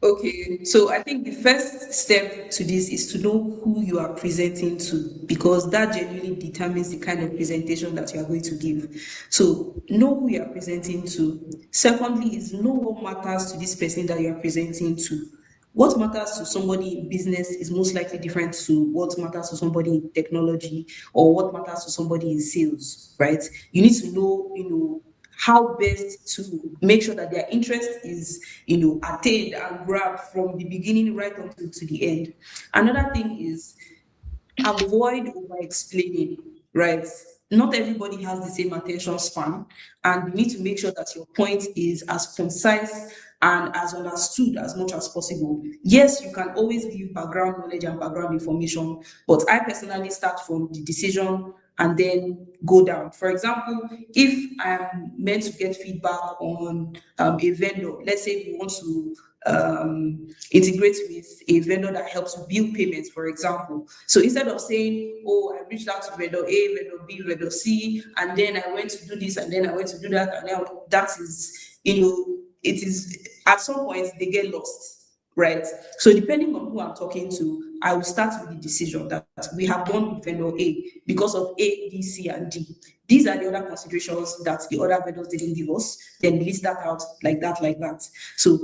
Okay, so I think the first step to this is to know who you are presenting to, because that genuinely determines the kind of presentation that you are going to give. So know who you are presenting to. Secondly, is know what matters to this person that you are presenting to. What matters to somebody in business is most likely different to what matters to somebody in technology or what matters to somebody in sales, right? You need to know, how best to make sure that their interest is, attained and grabbed from the beginning right until to the end. Another thing is avoid over explaining, right? Not everybody has the same attention span, and you need to make sure that your point is as concise and as understood as much as possible. Yes, you can always give background knowledge and background information, but I personally start from the decision and then go down. For example, if I'm meant to get feedback on a vendor, let's say we want to integrate with a vendor that helps with bill payments, for example. So instead of saying, oh, I reached out to vendor A, vendor B, vendor C, and then I went to do this, and then I went to do that, and now that is, it is, at some point they get lost, right? So depending on who I'm talking to, I will start with the decision that we have gone with vendor A because of A, B, C, and D. These are the other considerations that the other vendors didn't give us. Then list that out like that, like that. So,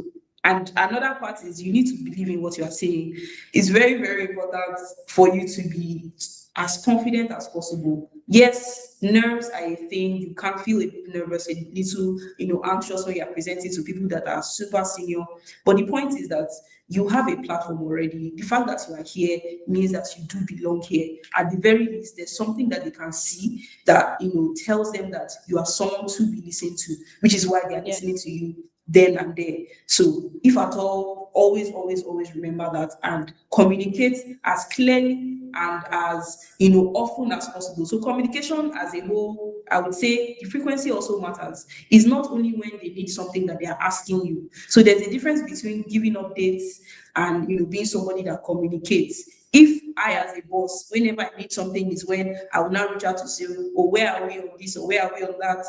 and another part is you need to believe in what you are saying. It's very, very important for you to be as confident as possible. Yes, nerves, I think you can feel a bit nervous, a little, anxious when you're presenting to people that are super senior. But the point is that you have a platform already. The fact that you are here means that you do belong here. At the very least, there's something that they can see that tells them that you are someone to be listened to, which is why they are listening to you then and there. So if at all, always, always, always remember that and communicate as clearly and as often as possible. So communication as a whole, I would say the frequency also matters. It's not only when they need something that they are asking you. So there's a difference between giving updates and being somebody that communicates. If I, as a boss, whenever I need something, is when I will now reach out to say, oh, where are we on this or where are we on that?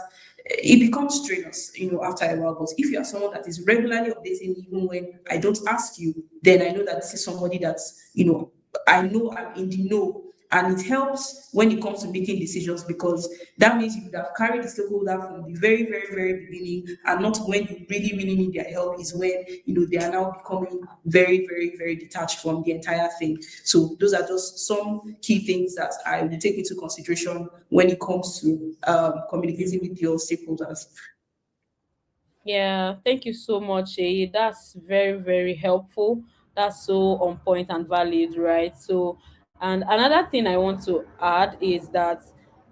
It becomes strenuous, after a while. But if you are someone that is regularly updating, even when I don't ask you, then I know that this is somebody that's, I know I'm in the know. And it helps when it comes to making decisions, because that means you would have carried the stakeholder from the very, very, very beginning, and not when you really, really need their help is when they are now becoming very, very, very detached from the entire thing. So those are just some key things that I will take into consideration when it comes to communicating with your stakeholders. Yeah, thank you so much, That's very, very helpful. That's so on point and valid, right? So, and another thing I want to add is that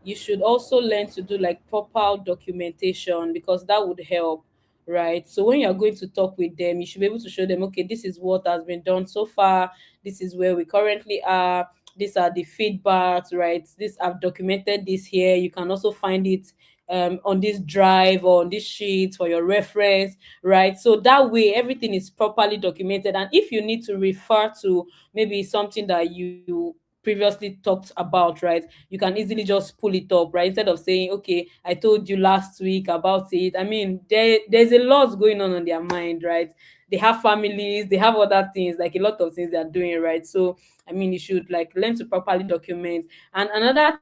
you should also learn to do like proper documentation, because that would help, right? So when you're going to talk with them, you should be able to show them, okay, this is what has been done so far, this is where we currently are, these are the feedbacks, right? This, I've documented this here. You can also find it on this drive or on this sheet for your reference, right? So that way everything is properly documented. And if you need to refer to maybe something that you previously talked about, right, you can easily just pull it up, right? Instead of saying, okay, I told you last week about it. I mean, there's a lot going on their mind, right? They have families, they have other things, like a lot of things they're doing, right? So I mean, you should like learn to properly document. And another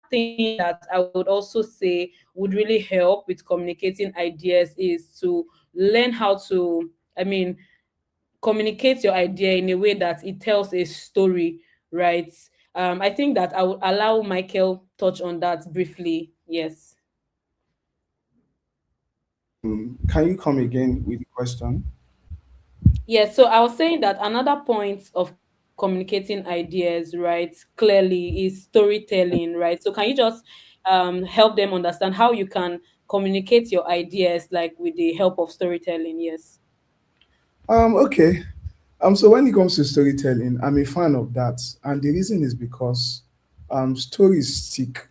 thing that I would also say would really help with communicating ideas is to learn how to, I mean, communicate your idea in a way that it tells a story, right? I think that I would allow Michael touch on that briefly. Yes. Can you come again with the question? Yeah, so I was saying that another point of communicating ideas, right, clearly is storytelling, right? So can you just help them understand how you can communicate your ideas like with the help of storytelling? Yes. Okay. So when it comes to storytelling, I'm a fan of that, and the reason is because stories stick.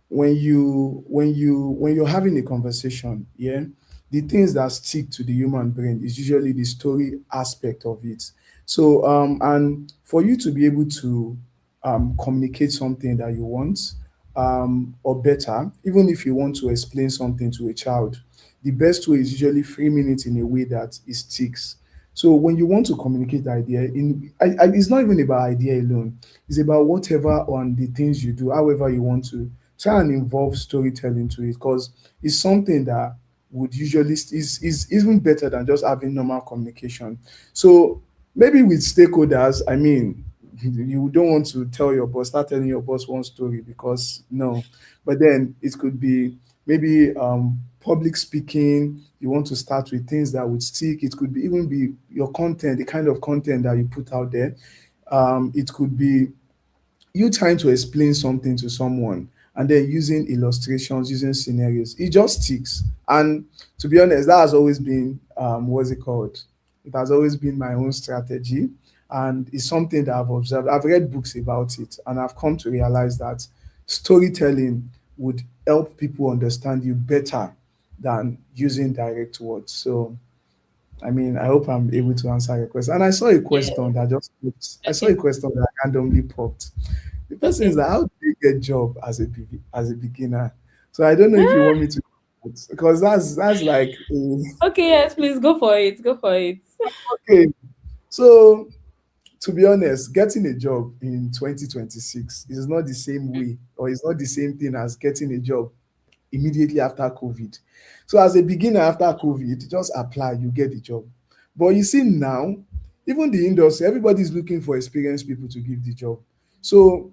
When you're having a conversation, yeah, the things that stick to the human brain is usually the story aspect of it. So and for you to be able to communicate something that you want, or better, even if you want to explain something to a child, the best way is usually framing it in a way that it sticks. So when you want to communicate idea, it's not even about idea alone. It's about whatever on the things you do, however you want to try and involve storytelling to it, because it's something that would usually is even better than just having normal communication. So maybe with stakeholders, I mean, you don't want to start telling your boss one story, because no. But then it could be maybe public speaking. You want to start with things that would stick. It could be even be your content, the kind of content that you put out there. It could be you trying to explain something to someone and then using illustrations, using scenarios. It just sticks. And to be honest, that has always been what's it called? It has always been my own strategy. And it's something that I've observed. I've read books about it, and I've come to realize that storytelling would help people understand you better than using direct words. So, I mean, I hope I'm able to answer your question. And I saw a Yeah. question that just popped. I saw a Okay. question that randomly popped. The person is Okay. that how do you get job as a beginner? So I don't know if you want me to, because that's like Okay, yes, please go for it. Go for it. okay. So to be honest, getting a job in 2026 is not the same way, or it's not the same thing as getting a job immediately after COVID. So as a beginner after COVID, just apply, you get the job. But you see now, even the industry, everybody's looking for experienced people to give the job. So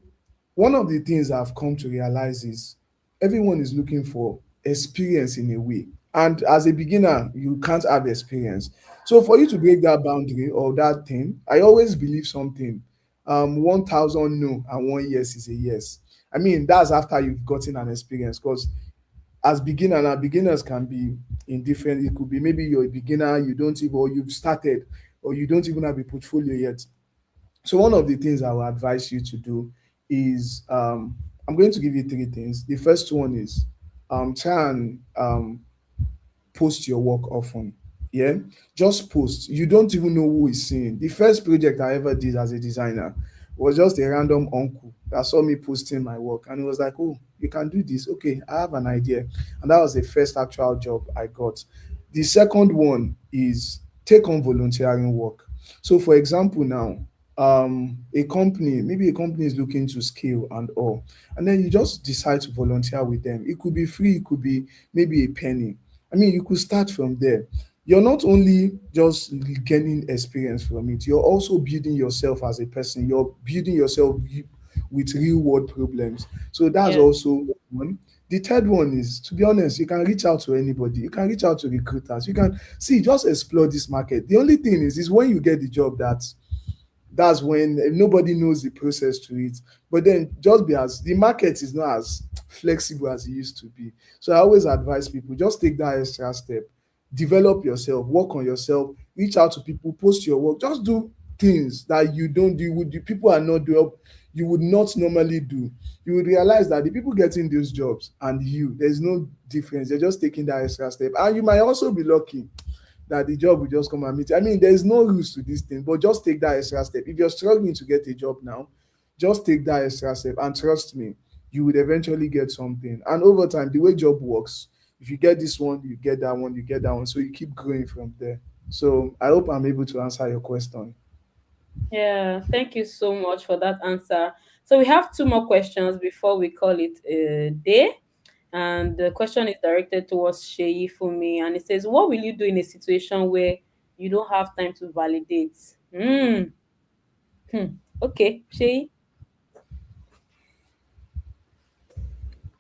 one of the things I've come to realize is everyone is looking for experience in a way. And as a beginner, you can't have experience. So for you to break that boundary or that thing, I always believe something. 1,000 no and 1 yes is a yes. I mean, that's after you've gotten an experience, because as beginner now, beginners can be in different, it could be maybe you're a beginner, you don't even, or you've started, or you don't even have a portfolio yet. So one of the things I will advise you to do is I'm going to give you three things. The first one is try and post your work often. Yeah, just post. You don't even know who is seeing. The first project I ever did as a designer was just a random uncle that saw me posting my work, and he was like, "Oh, you can do this. Okay, I have an idea." And that was the first actual job I got. The second one is take on volunteering work. So, for example, now maybe a company is looking to scale and all, and then you just decide to volunteer with them. It could be free, it could be maybe a penny. I mean, you could start from there. You're not only just gaining experience from it, you're also building yourself as a person. You're building yourself with real world problems. So that's Yeah. also one. The third one is, to be honest, you can reach out to anybody. You can reach out to recruiters. You can see, just explore this market. The only thing is when you get the job that's when nobody knows the process to it. But then just be as the market is not as flexible as it used to be. So I always advise people just take that extra step, develop yourself, work on yourself, reach out to people, post your work, just do things that you don't do, people are not doing, you would not normally do. You would realize that the people getting those jobs and you, there's no difference. They're just taking that extra step. And you might also be lucky that the job will just come and meet you. I mean, there's no rules to this thing, but just take that extra step. If you're struggling to get a job now, just take that extra step and trust me, you would eventually get something. And over time, the way job works, if you get this one, you get that one, you get that one. So you keep growing from there. So I hope I'm able to answer your question. Yeah. Thank you so much for that answer. So we have two more questions before we call it a day. And the question is directed towards Seyifunmi, and it says, "What will you do in a situation where you don't have time to validate?" Hmm. Okay, Sheyi.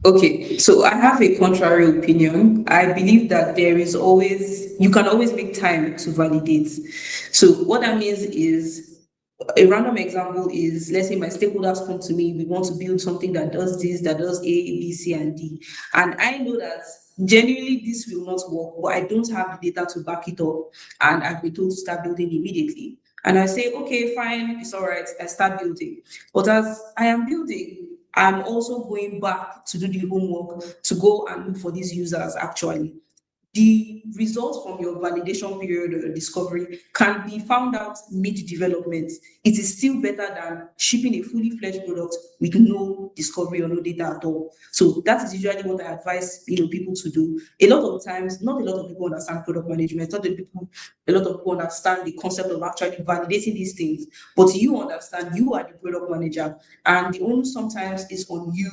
Okay, so I have a contrary opinion. I believe that you can always make time to validate. So what that means is, a random example is, let's say my stakeholders come to me, we want to build something that does this, that does A, B, C, and D. And I know that genuinely this will not work, but I don't have the data to back it up. And I've been told to start building immediately. And I say, okay, fine, it's all right, I start building. But as I am building, I'm also going back to do the homework to go and look for these users actually. The results from your validation period or discovery can be found out mid-development. It is still better than shipping a fully fledged product with no discovery or no data at all. So that is usually what I advise people to do. A lot of times, not a lot of people understand product management. A lot of people understand the concept of actually validating these things. But you understand you are the product manager, and the onus sometimes is on you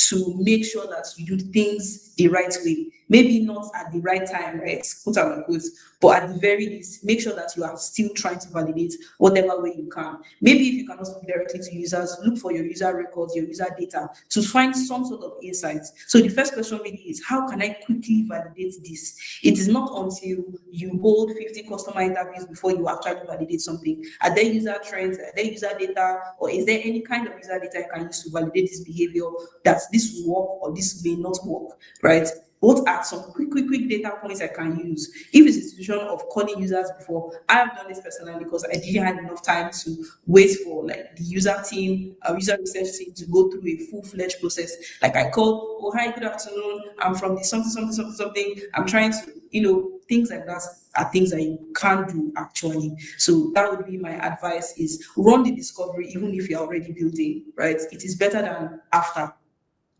to make sure that you do things the right way. Maybe not at the right time, right? Quote unquote, but at the very least, make sure that you are still trying to validate whatever way you can. Maybe if you cannot speak directly to users, look for your user records, your user data to find some sort of insights. So the first question really is, how can I quickly validate this? It is not until you hold 50 customer interviews before you actually validate something. Are there user trends? Are there user data? Or is there any kind of user data you can use to validate this behavior, that this will work or this may not work, right? what are some quick data points I can use? If it's a situation of calling users before, I've done this personally because I didn't have enough time to wait for like the user team, user research team to go through a full-fledged process. Like I called, oh hi, good afternoon. I'm from the something. I'm trying to, things like that are things that you can't do actually. So that would be my advice: is run the discovery even if you're already building, right? It is better than after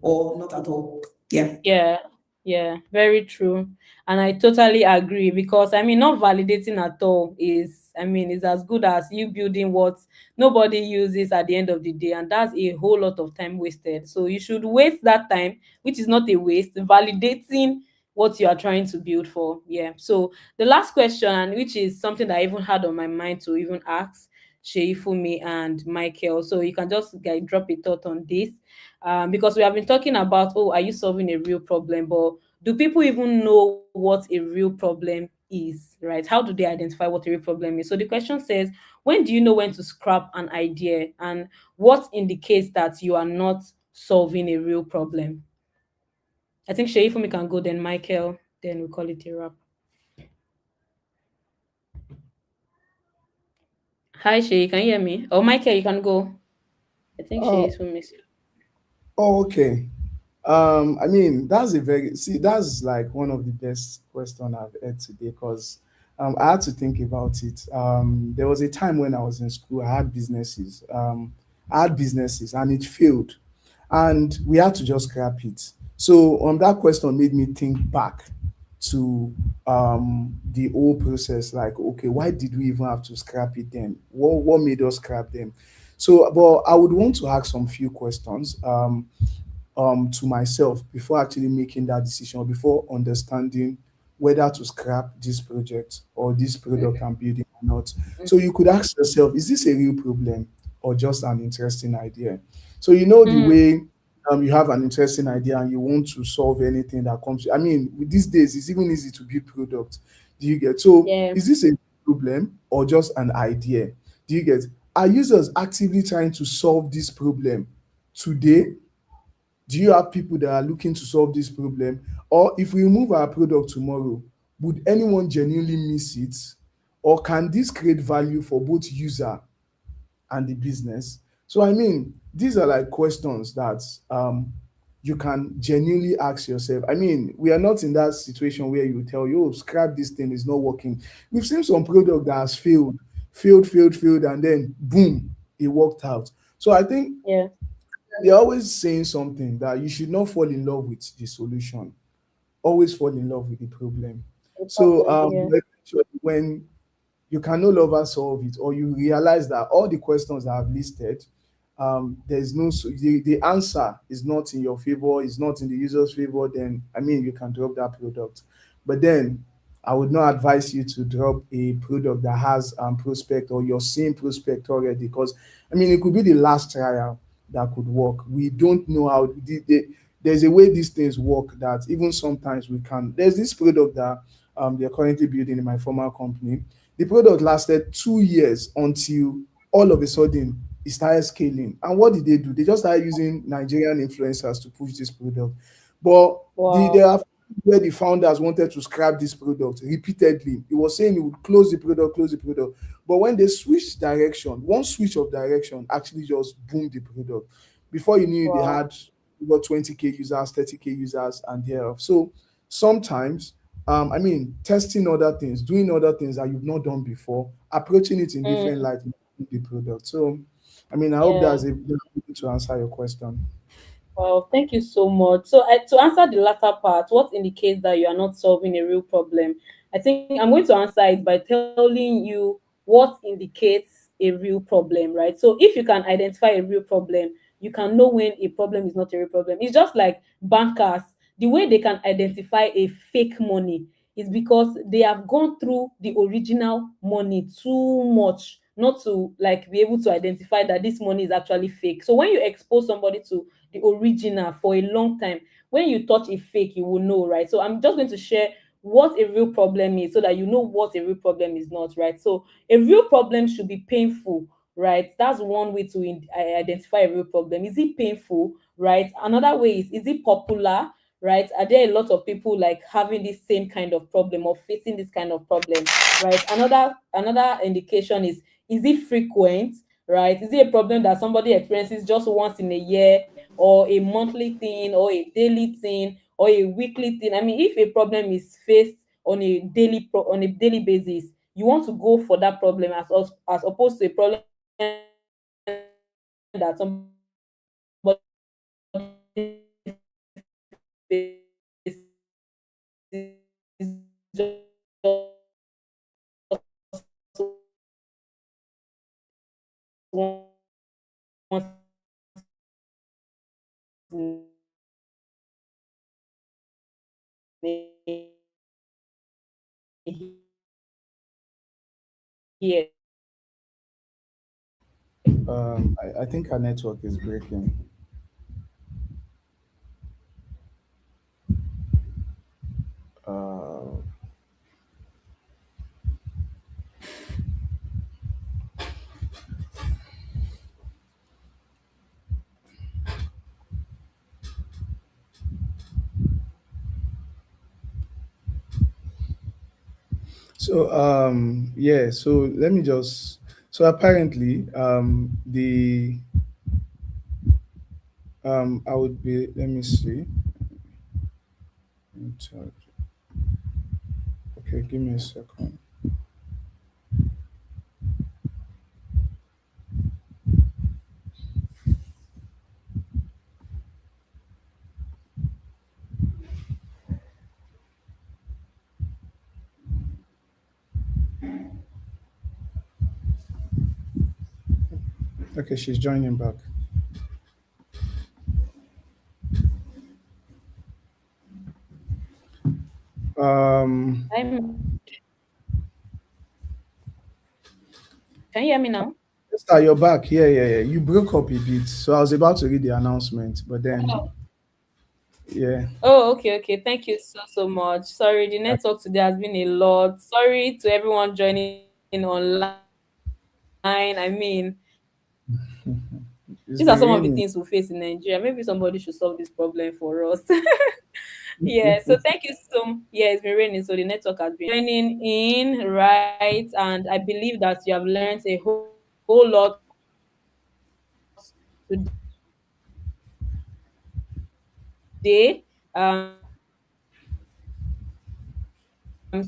or not at all. Yeah. Yeah, yeah, very true. And I totally agree because I mean, not validating at all is, I mean, is as good as you building what nobody uses at the end of the day. And that's a whole lot of time wasted. So you should waste that time, which is not a waste, validating what you are trying to build for. Yeah. So the last question, and which is something that I even had on my mind to even ask Sheifumi and Michael. So you can just drop a thought on this, because we have been talking about, oh, are you solving a real problem? But do people even know what a real problem is, right? How do they identify what a real problem is? So the question says, when do you know when to scrap an idea, and what indicates that you are not solving a real problem? I think Sheifumi can go, then Michael, then we call it a wrap. Hi, Shay, can you hear me? Oh, Michael, you can go. I think Oh, Sheifumi. oh, okay. I mean, that's like one of the best questions I've heard today because I had to think about it. There was a time when I was in school, I had businesses and it failed, and we had to just scrap it. So that question made me think back to the whole process. Like, okay, why did we even have to scrap it then? What made us scrap them? So, but I would want to ask some few questions. To myself before actually making that decision or before understanding whether to scrap this project or this product I'm building or not. So you could ask yourself, is this a real problem or just an interesting idea? So you know the Mm, way you have an interesting idea and you want to solve anything that comes. I mean, with these days, it's even easy to build product. Do you get? So yeah. is this a problem or just an idea? Do you get? Are users actively trying to solve this problem today? Do you have people that are looking to solve this problem? Or if we remove our product tomorrow, would anyone genuinely miss it? Or can this create value for both user and the business? So I mean, these are like questions that you can genuinely ask yourself. I mean, we are not in that situation where you tell you, oh, scrap this thing, is not working. We've seen some product that has failed, and then boom, it worked out. So I think Yeah. they're always saying something that you should not fall in love with the solution, always fall in love with the problem. The So problem. Yeah. like, when you can no longer solve it, or you realize that all the questions that I've listed, there's no the answer is not in your favor, is not in the user's favor, then I mean you can drop that product. But then I would not advise you to drop a product that has prospect or you're seeing prospect already, because I mean it could be the last trial that could work. We don't know how there's a way these things work that even sometimes we can. There's this product that they're currently building in my former company. The product lasted 2 years until all of a sudden it started scaling. And what did they do? They just started using Nigerian influencers to push this product. But there Wow. are where the founders wanted to scrap this product repeatedly. He was saying he would close the product, close the product. But when they switched direction, one switch of direction actually just boomed the product. Before you knew it, they Wow. had over 20K users, 30K users, and thereof. So sometimes, I mean, testing other things, doing other things that you've not done before, approaching it in different Mm, light, the product. So, I mean, I hope yeah. that's able to answer your question. Well, thank you so much. So, to answer the latter part, what indicates that you are not solving a real problem? I think I'm going to answer it by telling you what indicates a real problem, right? So, if you can identify a real problem, you can know when a problem is not a real problem. It's just like bankers. The way they can identify a fake money is because they have gone through the original money too much not to like be able to identify that this money is actually fake. So when you expose somebody to the original for a long time, when you touch a fake, you will know, right? So I'm just going to share what a real problem is so that you know what a real problem is not, right? So a real problem should be painful, right? That's one way to identify a real problem. Is it painful, right? Another way is it popular, right? Are there a lot of people like having this same kind of problem or facing this kind of problem, right? Another indication is it frequent, right? Is it a problem that somebody experiences just once in a year, or a monthly thing, or a daily thing, or a weekly thing? I mean, if a problem is faced on a daily basis, you want to go for that problem as opposed to a problem that somebody once in a year. I think our network is breaking. Uh, yeah, so let me just, so apparently, I would be, let me see. Okay, give me a second. Okay, she's joining back. Um, Can you hear me now? Esther, you're back. Yeah, yeah, yeah. You broke up a bit, so I was about to read the announcement, but then, yeah. Oh, okay, okay. Thank you so much. Sorry, the network today has been a lot. Sorry to everyone joining in online. I mean, It's these are been some of the raining. things we face in Nigeria. Maybe somebody should solve this problem for us. Yeah, so thank you yeah, it's been raining, so the network has been joining in, right? And I believe that you have learned a whole lot today.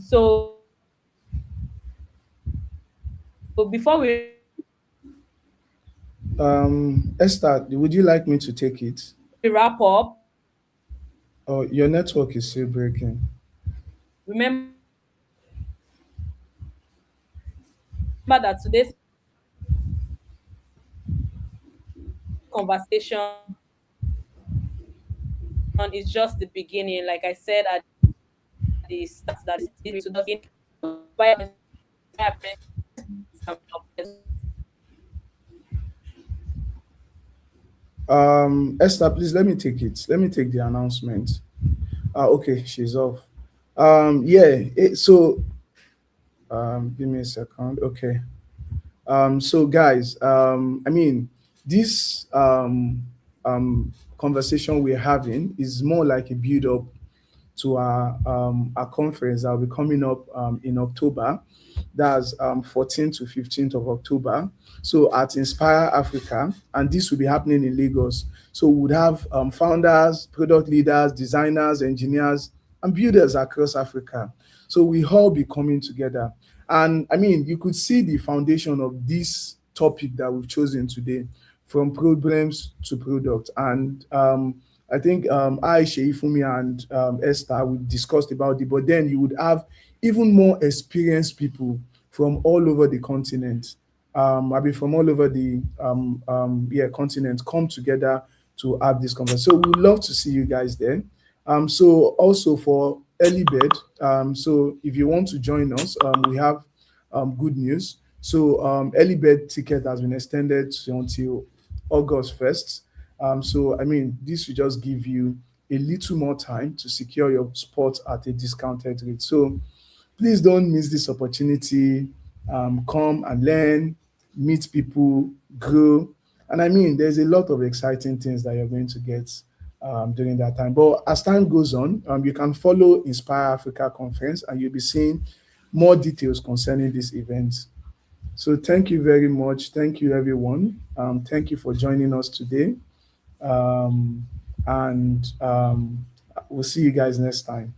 So before we Esther, would you like me to take it? wrap up, Oh, your network is still breaking. remember that today's conversation is just the beginning. Like I said at the start, that is to begin by Esther, please let me take it. Let me take the announcement. Okay, she's off. Yeah. Give me a second. Okay. So guys, I mean, this conversation we're having is more like a build up to our conference that will be coming up in October. That's 14th to 15th of October. So at Inspire Africa, and this will be happening in Lagos. So we would have founders, product leaders, designers, engineers, and builders across Africa. So we all be coming together. And I mean, you could see the foundation of this topic that we've chosen today, from problems to product. And I think Seyifunmi and Esther, we discussed about it, but then you would have even more experienced people from all over the continent. I mean, from all over the continent come together to have this conversation. So we'd love to see you guys there. So also for early bird, so if you want to join us, we have good news. So early bird ticket has been extended until August 1st. So, I mean, this will just give you a little more time to secure your spot at a discounted rate. So, please don't miss this opportunity. Come and learn, meet people, grow. And I mean, there's a lot of exciting things that you're going to get during that time. But as time goes on, you can follow Inspire Africa Conference and you'll be seeing more details concerning these events. So thank you very much. Thank you, everyone. Thank you for joining us today. And we'll see you guys next time.